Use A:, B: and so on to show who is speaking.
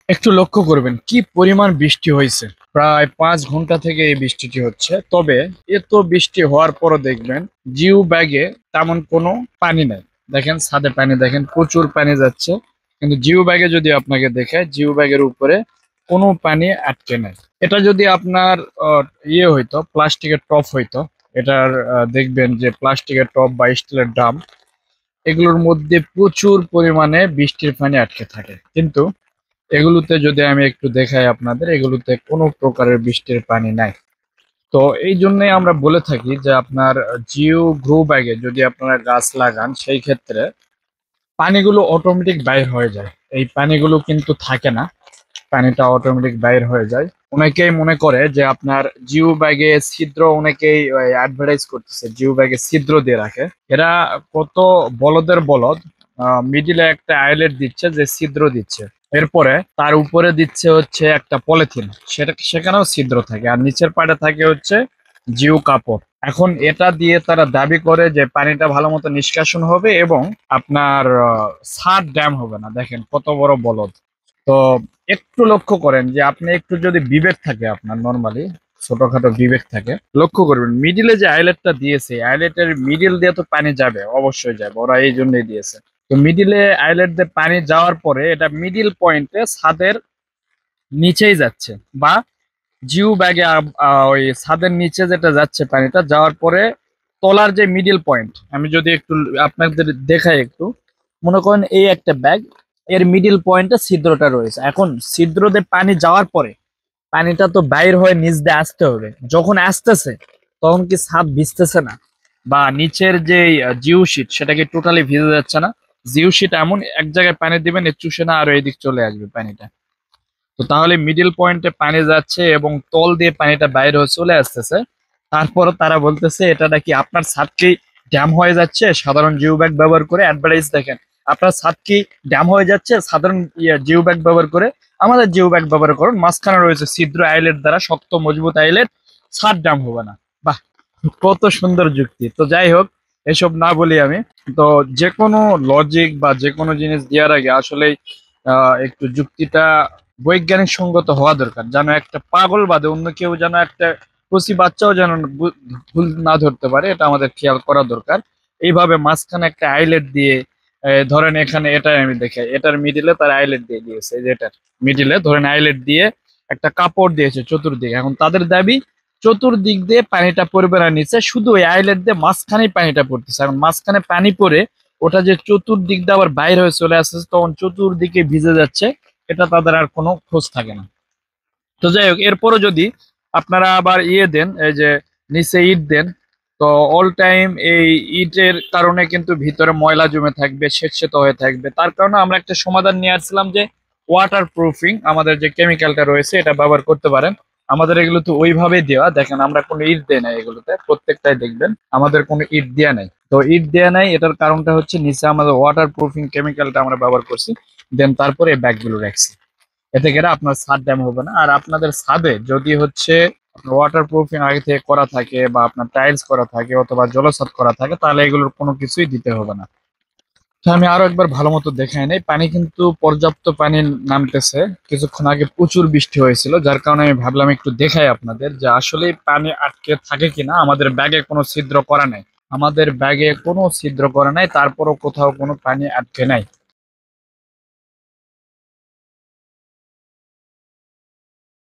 A: একটু লক্ষ্য করবেন কি পরিমাণ বৃষ্টি হয়েছে। প্রায় 5 ঘন্টা থেকে এই বৃষ্টিটি হচ্ছে। তবে এত বৃষ্টি হওয়ার পরও দেখবেন জিও ব্যাগে তেমন কোনো পানি নেই। দেখেন ছাদে পানি, দেখেন প্রচুর পানি যাচ্ছে, কিন্তু জিও ব্যাগে যদি আপনাকে দেখায়, জিও ব্যাগের উপরে কোনো পানি আটকে নাই। এটা যদি আপনার ইয়ে হইতো, প্লাস্টিকের টপ হইতো, এটার দেখবেন যে প্লাস্টিকের টপ বা স্টিলের ড্রাম, এগুলোর মধ্যে প্রচুর পরিমাণে বৃষ্টির পানি আটকে থাকে। কিন্তু এগুলোতে যদি আমি একটু দেখাই আপনাদের, এগুলোতে কোনো প্রকারের বৃষ্টির পানি নাই। তো এই জন্যই আমরা বলে থাকি যে আপনার জিও গ্রো ব্যাগে যদি আপনারা গাছ লাগান, সেই ক্ষেত্রে পানিগুলো অটোমেটিক বাইর হয়ে যায়। এই পানিগুলো কিন্তু থাকে না, পানিটা অটোমেটিক বাইর হয়ে যায়। অনেকেই মনে করে যে আপনার জিও ব্যাগে ছিদ্র, অনেকেই অ্যাডভার্টাইজ করতেছে জিও ব্যাগে ছিদ্র দিয়ে রাখে। এরা কত বলদের বলদ, মিডিলে একটা আইলেট দিচ্ছে, যে ছিদ্র দিচ্ছে, এরপরে তার উপরে দিচ্ছে হচ্ছে একটা পলিথিন, সেটা সেখানেও ছিদ্র থাকে, আর নিচের পাড়ে থাকে হচ্ছে জিও কাপড়। এখন এটা দিয়ে তারা দাবি করে যে পানিটা ভালো মতো নিষ্কাশন হবে এবং আপনার ছাদ ড্যাম হবে না। দেখেন কত বড় বলদ। তো একটু লক্ষ্য করেন যে আপনি একটু যদি বিবেক থাকে আপনার, নর্মালি ছোটখাটো বিবেক থাকে, লক্ষ্য করবেন মিডিলে যে আইলেটটা দিয়েছে, আইলেটের মিডিল দিয়ে তো পানি যাবে, অবশ্যই যাবে, ওরা এই জন্যই দিয়েছে। তো মিডিলে আইলেট দিয়ে পানি যাওয়ার পরে এটা মিডিল পয়েন্টে ছাদের নিচেই যাচ্ছে, বা জিও ব্যাগে ওই ছাদের নিচে যেটা যাচ্ছে পানিটা যাওয়ার পরে তলার যে মিডিল পয়েন্ট, আমি যদি একটু আপনাদের দেখাই একটু, মনে করেন এই একটা ব্যাগ, এর মিডিল পয়েন্টে ছিদ্রটা রয়েছে। এখন ছিদ্র দিয়ে পানি যাওয়ার পরে পানিটা তো বাইর হয়ে নিচ দিয়ে আসতে হবে, যখন আসতেছে তখন কি ছাদ ভিজতেছে না? বা নিচের যে জিও শিট, সেটা কি টোটালি ভিজে যাচ্ছে না? জিও শিট এমন এক জায়গায় পানি দিবেন, এ চুষে না আর এদিক চলে আসবে পানিটা। তো তাহলে মিডিল পয়েন্টে পানি যাচ্ছে এবং তল দিয়ে পানিটা বাইরে হয়ে চলে আসতেছে। তারপরও তারা বলতেছে এটা নাকি আপনার ছাদ কি ড্যাম হয়ে যাচ্ছে সাধারণ জিও ব্যাগ ব্যবহার করে। অ্যাডভার্টাইজ দেখেন, আপনার ছাদ কি ড্যাম হয়ে যাচ্ছে সাধারণ জিও ব্যাগ ব্যবহার করে। আমাদের জিও ব্যাগ ব্যবহার করুন, মাঝখানে রয়েছে ছিদ্র আইলেট দ্বারা, শক্ত মজবুত আইলেট, ছাদ ড্যাম হবে না। বাহ, কত সুন্দর যুক্তি। তো যাই হোক, এসব না বলি আমি। তো যে কোনো লজিক বা যে কোনো জিনিস দেওয়ার আগে আসলে একটু যুক্তিটা বৈজ্ঞানিক সঙ্গত হওয়া দরকার, যেন একটা পাগল বাদে অন্য কেউ যেন, একটা কচি বাচ্চাও যেন ভুল না ধরতে পারে, এটা আমাদের খেয়াল করা দরকার। এইভাবে মাঝখানে একটা আইলেট দিয়ে, ধরেন এখানে এটাই আমি দেখাই, এটার মিডিলে তার আইলেট দিয়ে দিয়েছে, এই যে এটার মিডিলে ধরেন আইলেট দিয়ে একটা কাপড় দিয়েছে চতুর্দিকে। এখন তাদের দাবি চতুর্দিক দিয়ে পানিটা পড়বে না নিচে, শুধু ওই আইলেট দিয়ে মাঝখানেই পানিটা পড়তেছে। এখন মাঝখানে পানি পড়ে ওটা যে চতুর্দিক দিয়ে আবার বাইরে হয়ে চলে আসছে, তখন চতুর্দিকে ভিজে যাচ্ছে, এটা তাদের আর কোনো খোঁজ থাকে না। তো যাই হোক, এরপরও যদি আপনারা আবার ইয়ে দেন, এই যে নিচে ইট দেন, তো অল টাইম এই ইটের কারণে কিন্তু ভিতরে ময়লা জমে থাকবে, স্যাঁতসেঁত হয়ে থাকবে। তার কারণে আমরা একটা সমাধান নিয়ে আসছিলাম যে ওয়াটার প্রুফিং, আমাদের যে কেমিক্যালটা রয়েছে এটা ব্যবহার করতে পারেন। আমাদের এগুলো তো ওইভাবে দেওয়া, দেখেন আমরা কোনো ইট দেই নাই এগুলোতে, প্রত্যেকটাই দেখবেন আমাদের কোনো ইট দেয়া নাই। তো ইট দেয়া নাই, এটার কারণটা হচ্ছে নিচে আমাদের ওয়াটার প্রুফিং কেমিক্যালটা আমরা ব্যবহার করছি, দেন তারপরে এই ব্যাগগুলো রাখছি। এতে করে আপনার ছাদ ড্যাম হবে না। আর আপনাদের ছাদে যদি হচ্ছে ওয়াটার প্রুফিং আগে থেকে করা থাকে, বা আপনার টাইলস করা থাকে, অথবা জলছাদ করা থাকে, তাহলে এগুলোর কোনো কিছুই দিতে হবে না। তো আমি আরো একবার ভালো মতো দেখাই নাই, পানি কিন্তু পর্যাপ্ত পানি নামতেছে। কিছুক্ষণ আগে প্রচুর বৃষ্টি হয়েছিল, যার কারণে আমি ভাবলাম একটু দেখাই আপনাদের যে আসলে পানি আটকে থাকে কিনা। আমাদের ব্যাগে কোনো ছিদ্র করা নাই, আমাদের ব্যাগে কোনো ছিদ্র করা নাই, তারপরও কোথাও কোনো পানি আটকে নাই।